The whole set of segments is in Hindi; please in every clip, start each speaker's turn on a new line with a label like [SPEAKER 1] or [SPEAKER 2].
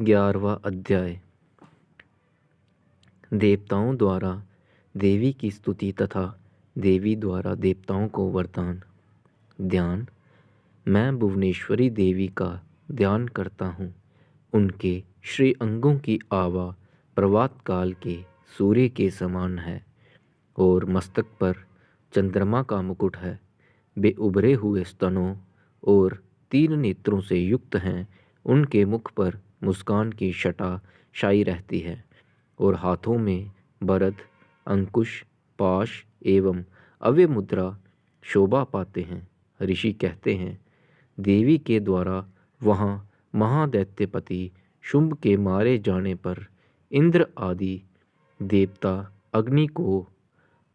[SPEAKER 1] 11वां अध्याय। देवताओं द्वारा देवी की स्तुति तथा देवी द्वारा देवताओं को वरदान। ध्यान। मैं भुवनेश्वरी देवी का ध्यान करता हूँ। उनके श्री अंगों की आभा प्रभात काल के सूर्य के समान है और मस्तक पर चंद्रमा का मुकुट है। वे उभरे हुए स्तनों और 3 नेत्रों से युक्त हैं। उनके मुख पर मुस्कान की छटा छाई रहती है और हाथों में बरद, अंकुश, पाश एवं अव्य मुद्रा शोभा पाते हैं। ऋषि कहते हैं, देवी के द्वारा वहाँ महादैत्यपति शुंभ के मारे जाने पर इंद्र आदि देवता अग्नि को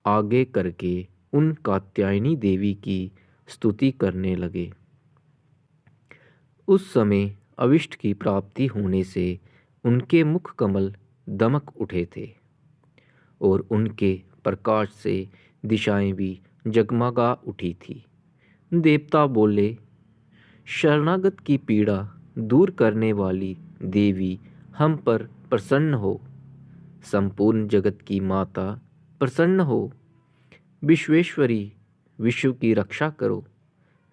[SPEAKER 1] आगे करके उन कात्यायनी देवी की स्तुति करने लगे। उस समय अविष्ट की प्राप्ति होने से उनके मुख कमल दमक उठे थे और उनके प्रकाश से दिशाएं भी जगमगा उठी थी। देवता बोले, शरणागत की पीड़ा दूर करने वाली देवी हम पर प्रसन्न हो। संपूर्ण जगत की माता प्रसन्न हो। विश्वेश्वरी, विश्व की रक्षा करो।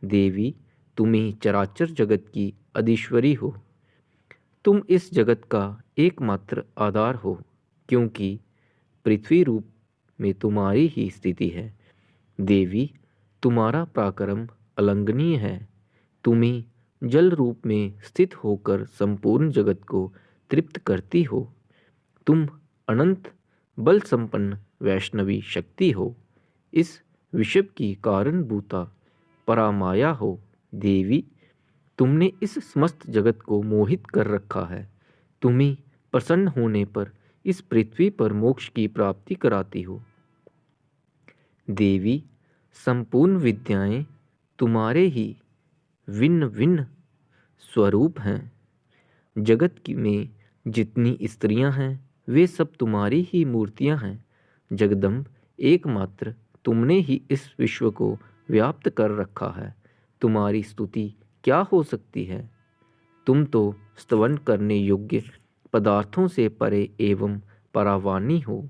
[SPEAKER 1] देवी, तुम ही चराचर जगत की अधीश्वरी हो। तुम इस जगत का एकमात्र आधार हो, क्योंकि पृथ्वी रूप में तुम्हारी ही स्थिति है। देवी, तुम्हारा पराक्रम अलंघनीय है। तुम ही जल रूप में स्थित होकर संपूर्ण जगत को तृप्त करती हो। तुम अनंत बल संपन्न वैष्णवी शक्ति हो। इस विश्व की कारणभूता परामाया हो। देवी, तुमने इस समस्त जगत को मोहित कर रखा है। तुम ही प्रसन्न होने पर इस पृथ्वी पर मोक्ष की प्राप्ति कराती हो। देवी, संपूर्ण विद्याएं तुम्हारे ही भिन्न भिन्न स्वरूप हैं। जगत में जितनी स्त्रियां हैं वे सब तुम्हारी ही मूर्तियां हैं। जगदम्ब, एकमात्र तुमने ही इस विश्व को व्याप्त कर रखा है। तुम्हारी स्तुति क्या हो सकती है? तुम तो स्तवन करने योग्य पदार्थों से परे एवं परावानी हो।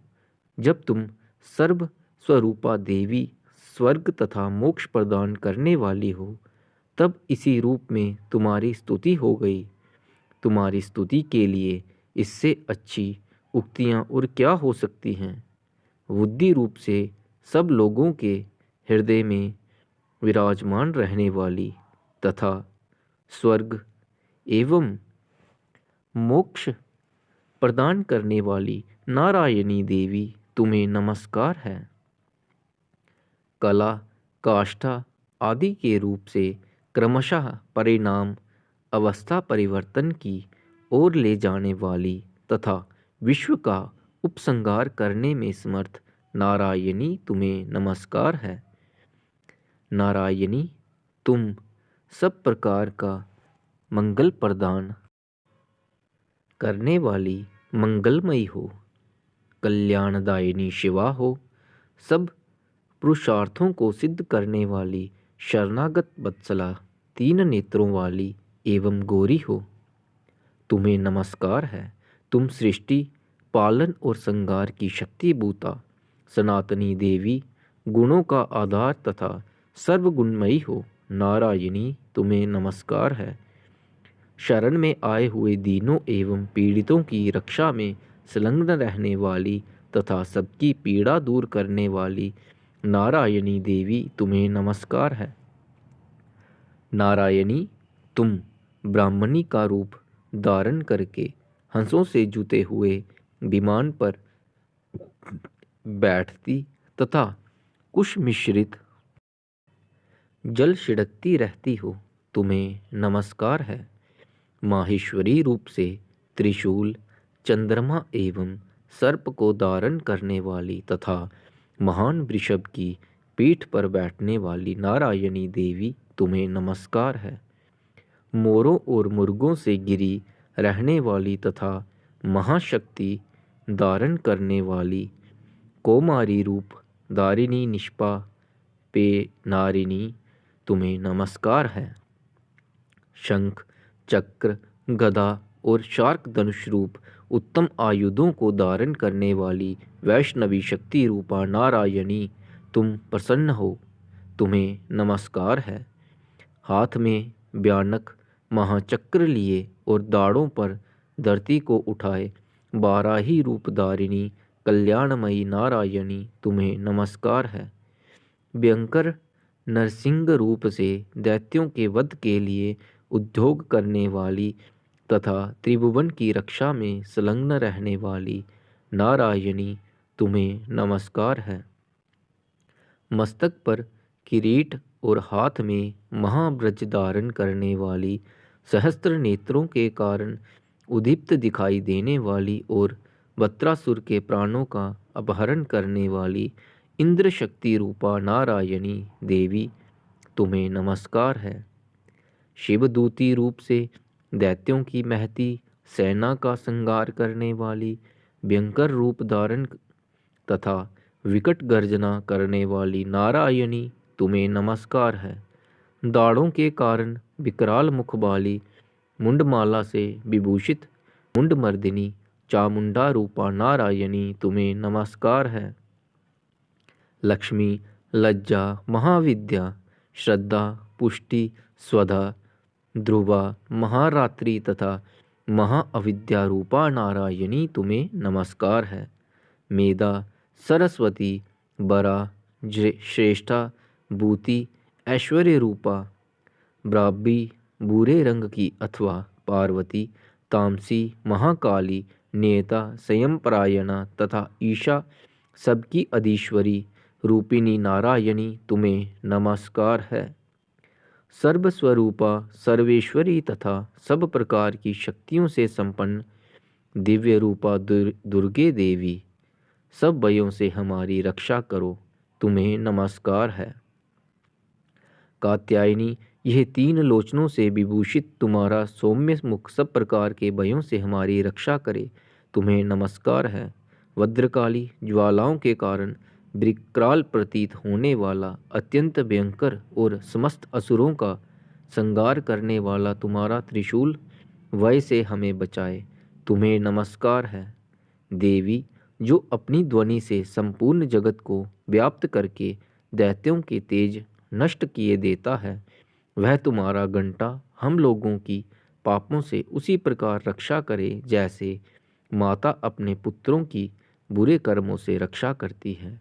[SPEAKER 1] जब तुम सर्व स्वरूपा देवी, स्वर्ग तथा मोक्ष प्रदान करने वाली हो, तब इसी रूप में तुम्हारी स्तुति हो गई। तुम्हारी स्तुति के लिए इससे अच्छी उक्तियाँ और क्या हो सकती हैं? बुद्धि रूप से सब लोगों के हृदय में विराजमान रहने वाली तथा स्वर्ग एवं मोक्ष प्रदान करने वाली नारायणी देवी, तुम्हें नमस्कार है। कला, काष्ठा आदि के रूप से क्रमशः परिणाम अवस्था परिवर्तन की ओर ले जाने वाली तथा विश्व का उपसंहार करने में समर्थ नारायणी, तुम्हें नमस्कार है। नारायणी, तुम सब प्रकार का मंगल प्रदान करने वाली मंगलमयी हो। कल्याणदायिनी शिवा हो। सब पुरुषार्थों को सिद्ध करने वाली शरणागत वत्सला, 3 नेत्रों वाली एवं गौरी हो। तुम्हें नमस्कार है। तुम सृष्टि, पालन और संहार की शक्तिभूता सनातनी देवी, गुणों का आधार तथा सर्वगुणमयी हो। नारायणी, तुम्हें नमस्कार है। शरण में आए हुए दीनों एवं पीड़ितों की रक्षा में संलग्न रहने वाली तथा सबकी पीड़ा दूर करने वाली नारायणी देवी, तुम्हें नमस्कार है। नारायणी, तुम ब्राह्मणी का रूप धारण करके हंसों से जुते हुए विमान पर बैठती तथा कुश मिश्रित जल छिड़कती रहती हो। तुम्हें नमस्कार है। माहेश्वरी रूप से त्रिशूल, चंद्रमा एवं सर्प को धारण करने वाली तथा महान वृषभ की पीठ पर बैठने वाली नारायणी देवी, तुम्हें नमस्कार है। मोरों और मुर्गों से घिरी रहने वाली तथा महाशक्ति धारण करने वाली कौमारी रूप धारिणी निष्पा पे नारिणी, तुम्हें नमस्कार है। शंख, चक्र, गदा और शार्क धनुष रूप उत्तम आयुधों को धारण करने वाली वैष्णवी शक्ति रूपा नारायणी, तुम प्रसन्न हो, तुम्हें नमस्कार है। हाथ में भयानक महाचक्र लिए और दाढ़ों पर धरती को उठाए बाराही रूपधारिणी कल्याणमयी नारायणी, तुम्हें नमस्कार है। भयंकर नरसिंह रूप से दैत्यों के वध के लिए उद्योग करने वाली तथा त्रिभुवन की रक्षा में संलग्न रहने वाली नारायणी, तुम्हें नमस्कार है। मस्तक पर किरीट और हाथ में महाब्रज धारण करने वाली, सहस्त्र नेत्रों के कारण उदीप्त दिखाई देने वाली और वत्रासुर के प्राणों का अपहरण करने वाली इंद्र शक्ति रूपा नारायणी देवी, तुम्हें नमस्कार है। शिवदूती रूप से दैत्यों की महती सेना का संहार करने वाली, भयंकर रूप धारण तथा विकट गर्जना करने वाली नारायणी, तुम्हें नमस्कार है। दाढ़ों के कारण विकराल मुख वाली, मुंडमाला से विभूषित मुंडमर्दिनी चामुंडा रूपा नारायणी, तुम्हें नमस्कार है। लक्ष्मी, लज्जा, महाविद्या, श्रद्धा, पुष्टि, स्वधा, ध्रुवा, महारात्रि तथा महाअविद्या रूपा नारायणी, तुम्हें नमस्कार है। मेधा, सरस्वती, बरा, श्रेष्ठा, भूति, ऐश्वर्य रूपा, ब्राह्मी, भूरे रंग की अथवा पार्वती, तामसी, महाकाली, नेता, संयमपरायणा तथा ईशा, सबकी अधीश्वरी रूपिणी नारायणी, तुम्हें नमस्कार है। सर्वस्वरूपा, सर्वेश्वरी तथा सब प्रकार की शक्तियों से संपन्न दिव्य रूपा दुर्गे देवी, सब भयों से हमारी रक्षा करो, तुम्हें नमस्कार है। कात्यायनी, यह तीन लोचनों से विभूषित तुम्हारा सौम्य मुख सब प्रकार के भयों से हमारी रक्षा करे, तुम्हें नमस्कार है। वज्रकाली, ज्वालाओं के कारण विकराल प्रतीत होने वाला, अत्यंत भयंकर और समस्त असुरों का संहार करने वाला तुम्हारा त्रिशूल वय से हमें बचाए, तुम्हें नमस्कार है। देवी, जो अपनी ध्वनि से संपूर्ण जगत को व्याप्त करके दैत्यों के तेज नष्ट किए देता है, वह तुम्हारा घंटा हम लोगों की पापों से उसी प्रकार रक्षा करे जैसे माता अपने पुत्रों की बुरे कर्मों से रक्षा करती है।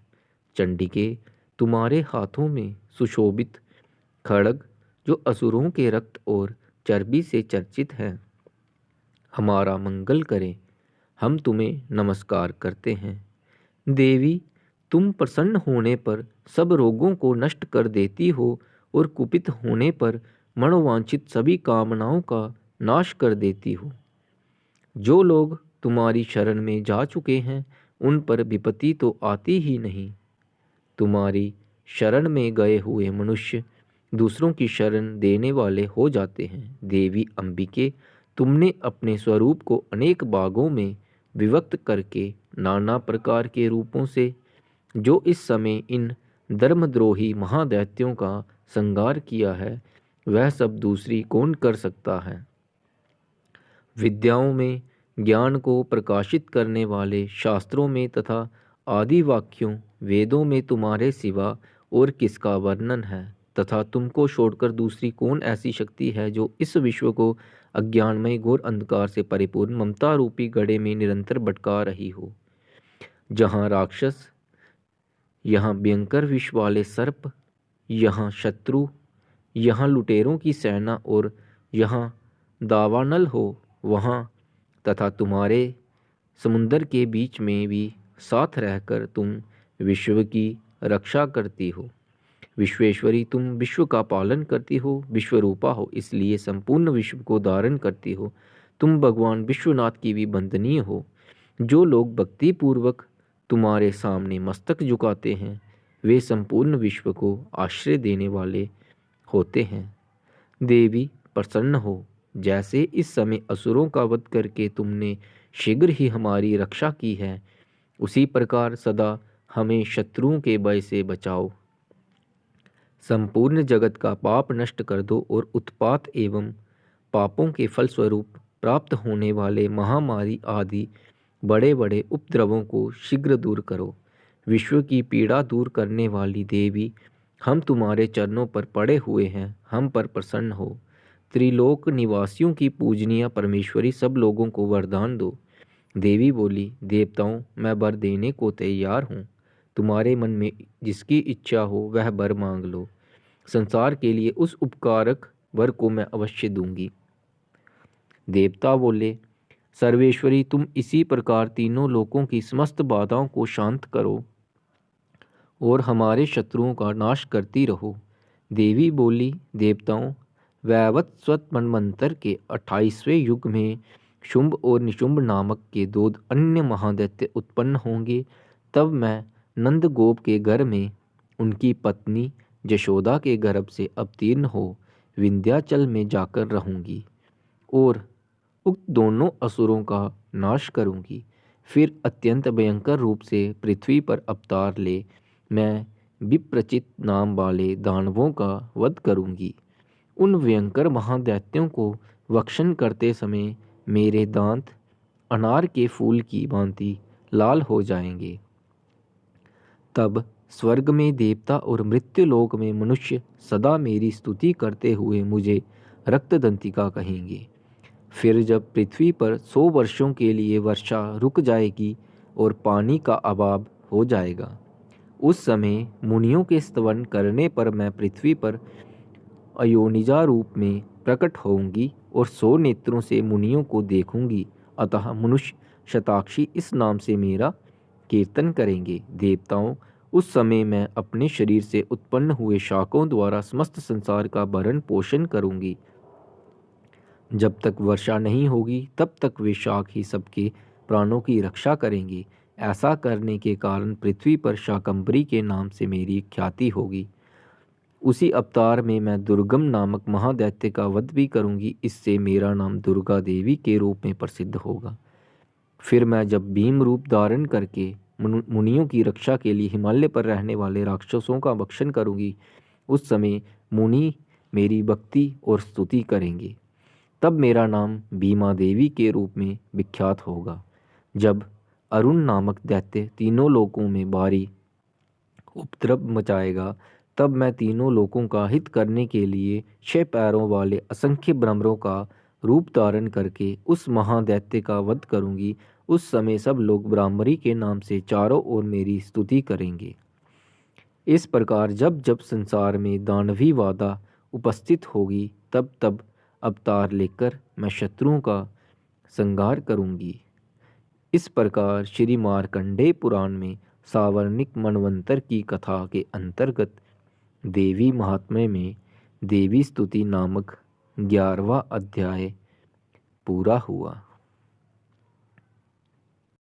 [SPEAKER 1] चंडिके, तुम्हारे हाथों में सुशोभित खड्ग जो असुरों के रक्त और चर्बी से चर्चित है, हमारा मंगल करें, हम तुम्हें नमस्कार करते हैं। देवी, तुम प्रसन्न होने पर सब रोगों को नष्ट कर देती हो और कुपित होने पर मनोवांछित सभी कामनाओं का नाश कर देती हो। जो लोग तुम्हारी शरण में जा चुके हैं उन पर विपत्ति तो आती ही नहीं। तुम्हारी शरण में गए हुए मनुष्य दूसरों की शरण देने वाले हो जाते हैं। देवी अंबिके, तुमने अपने स्वरूप को अनेक भागों में विभक्त करके नाना प्रकार के रूपों से जो इस समय इन धर्मद्रोही महादैत्यों का संहार किया है, वह सब दूसरी कौन कर सकता है। विद्याओं में ज्ञान को प्रकाशित करने वाले शास्त्रों में तथा आदि वाक्यों वेदों में तुम्हारे सिवा और किसका वर्णन है, तथा तुमको छोड़कर दूसरी कौन ऐसी शक्ति है जो इस विश्व को अज्ञानमय घोर अंधकार से परिपूर्ण ममता रूपी गड्ढे में निरंतर भटका रही हो। जहाँ राक्षस, यहाँ भयंकर विष वाले सर्प, यहाँ शत्रु, यहाँ लुटेरों की सेना और यहाँ दावानल हो, वहाँ तथा तुम्हारे समुंदर के बीच में भी साथ रहकर तुम विश्व की रक्षा करती हो। विश्वेश्वरी, तुम विश्व का पालन करती हो, विश्वरूपा हो, इसलिए संपूर्ण विश्व को धारण करती हो। तुम भगवान विश्वनाथ की भी वंदनीय हो। जो लोग भक्ति पूर्वक तुम्हारे सामने मस्तक झुकाते हैं, वे संपूर्ण विश्व को आश्रय देने वाले होते हैं। देवी, प्रसन्न हो, जैसे इस समय असुरों का वध करके तुमने शीघ्र ही हमारी रक्षा की है, उसी प्रकार सदा हमें शत्रुओं के भय से बचाओ। संपूर्ण जगत का पाप नष्ट कर दो और उत्पात एवं पापों के फलस्वरूप प्राप्त होने वाले महामारी आदि बड़े बड़े उपद्रवों को शीघ्र दूर करो। विश्व की पीड़ा दूर करने वाली देवी, हम तुम्हारे चरणों पर पड़े हुए हैं, हम पर प्रसन्न हो। त्रिलोक निवासियों की पूजनीय परमेश्वरी, सब लोगों को वरदान दो। देवी बोली, देवताओं, मैं वर देने को तैयार हूँ। तुम्हारे मन में जिसकी इच्छा हो वह वर मांग लो। संसार के लिए उस उपकारक वर को मैं अवश्य दूंगी। देवता बोले, सर्वेश्वरी, तुम इसी प्रकार तीनों लोकों की समस्त बाधाओं को शांत करो और हमारे शत्रुओं का नाश करती रहो। देवी बोली, देवताओं, वैवस्वत मनवंतर के 28वें युग में शुंभ और निशुंभ नामक के 2 अन्य महादैत्य उत्पन्न होंगे। तब मैं नंदगोप के घर में उनकी पत्नी यशोदा के गर्भ से अवतीर्ण हो विंध्याचल में जाकर रहूंगी और उक्त दोनों असुरों का नाश करूंगी। फिर अत्यंत भयंकर रूप से पृथ्वी पर अवतार ले मैं विप्रचित नाम वाले दानवों का वध करूंगी। उन भयंकर महादैत्यों को भक्षण करते समय मेरे दांत अनार के फूल की भांति लाल हो जाएंगे। तब स्वर्ग में देवता और मृत्युलोक में मनुष्य सदा मेरी स्तुति करते हुए मुझे रक्तदंतिका कहेंगे। फिर जब पृथ्वी पर 100 वर्षों के लिए वर्षा रुक जाएगी और पानी का अभाव हो जाएगा, उस समय मुनियों के स्तवन करने पर मैं पृथ्वी पर अयोनिजा रूप में प्रकट होऊंगी और 100 नेत्रों से मुनियों को देखूंगी। अतः मनुष्य शताक्षी इस नाम से मेरा कीर्तन करेंगे। देवताओं, उस समय मैं अपने शरीर से उत्पन्न हुए शाकों द्वारा समस्त संसार का भरण पोषण करूंगी। जब तक वर्षा नहीं होगी तब तक वे शाक ही सबके प्राणों की रक्षा करेंगे। ऐसा करने के कारण पृथ्वी पर शाकंभरी के नाम से मेरी ख्याति होगी। उसी अवतार में मैं दुर्गम नामक महादैत्य का वध भी करूंगी। इससे मेरा नाम दुर्गा देवी के रूप में प्रसिद्ध होगा। फिर मैं जब भीम रूप धारण करके मुनियों की रक्षा के लिए हिमालय पर रहने वाले राक्षसों का भक्षण करूंगी, उस समय मुनि मेरी भक्ति और स्तुति करेंगे। तब मेरा नाम भीमा देवी के रूप में विख्यात होगा। जब अरुण नामक दैत्य तीनों लोकों में भारी उपद्रव मचाएगा, तब मैं तीनों लोकों का हित करने के लिए 6 पैरों वाले असंख्य भ्रमरों का रूप धारण करके उस महादैत्य का वध करूंगी। उस समय सब लोग ब्राह्मरी के नाम से चारों ओर मेरी स्तुति करेंगे। इस प्रकार जब जब संसार में दानवी बाधा उपस्थित होगी, तब तब अवतार लेकर मैं शत्रुओं का संहार करूंगी। इस प्रकार श्री मार्कंडेय पुराण में सावर्णिक मनवंतर की कथा के अंतर्गत देवी महात्म्य में देवी स्तुति नामक 11वां अध्याय पूरा हुआ।